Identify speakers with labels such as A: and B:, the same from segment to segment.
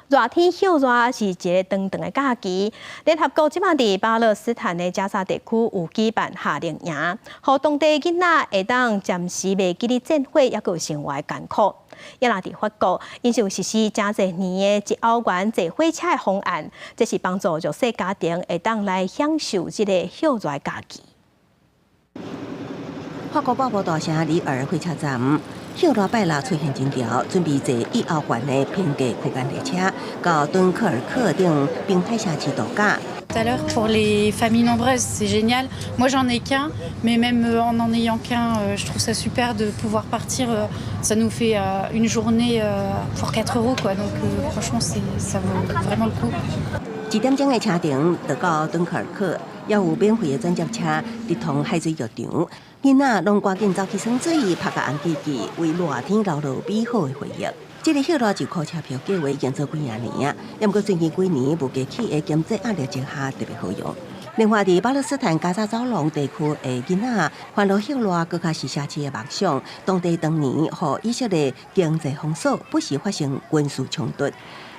A: 热天休热是一个长长的假期。联合国即马伫巴勒斯坦的加沙地区有举办夏令营，互当地囡仔会当暂时袂记哩战火，也有生活艰苦。也若伫法国，因就实施真侪年的一欧元坐火车的方案，这是帮助弱势家庭会当来享受这个休热假期。
B: 法国广播大城里尔火车站，休热拜六出现真条，准备坐1欧元的平价区间列车到敦刻尔克等冰泰城市度假。
C: Tout à l'heure, pour les familles nombreuses, c'est génial. Moi, j'en ai qu'un, mais même en ayant qu'un, je trouve ça super de pouvoir partir. Ça nous fait une journée pour 4 €, quoi. Donc, franchement, ça vaut vraiment le coup.
B: 1点钟的车程就到敦刻尔克，也有免费的转接车直通海水浴场。囡仔拢赶紧走去耍水，拍个红旗旗，为热天留落美好的回忆。 这个休热1箍车票计划已经做几啊年啊，也毋过最近几年无加起的经济压力之下特别好用。另外，伫巴勒斯坦加沙走廊地区的囡仔，欢乐休热更加是奢侈的梦想。当地当年和以色列经济封锁，不时发生军事冲突。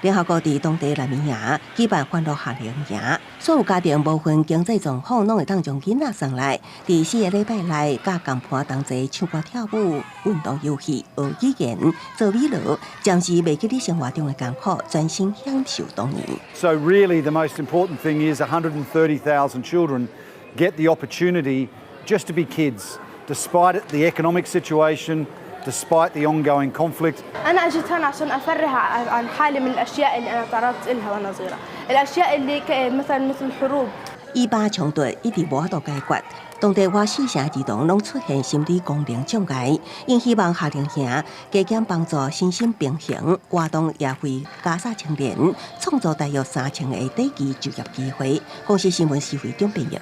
B: 联合国伫当地南米亚举办欢乐夏令营，所有家庭无分经济状况，拢会当将囡仔送来，伫4个礼拜内，甲共伴同齐唱歌跳舞、运动游戏、学语言、做美劳，暂时袂记你生活中的艰苦，专心享受当年。
D: So really, the most important thing is 130,000 children get the opportunity just to be kids, despite the economic situation. Despite the ongoing conflict.
E: أنا أجيت هنا عشان أفرح عن حالي من الأشياء اللي أنا تعرضت لها وأنا صغيرة، الأشياء اللي مثل الحروب.
B: 以巴冲突一直无法度解决，当地外4城儿童拢出现心理功能障碍，因希望夏令营加减帮助身心平衡，活动也为加沙青年创造大约3000个短期就业机会。公司新闻是会中编译。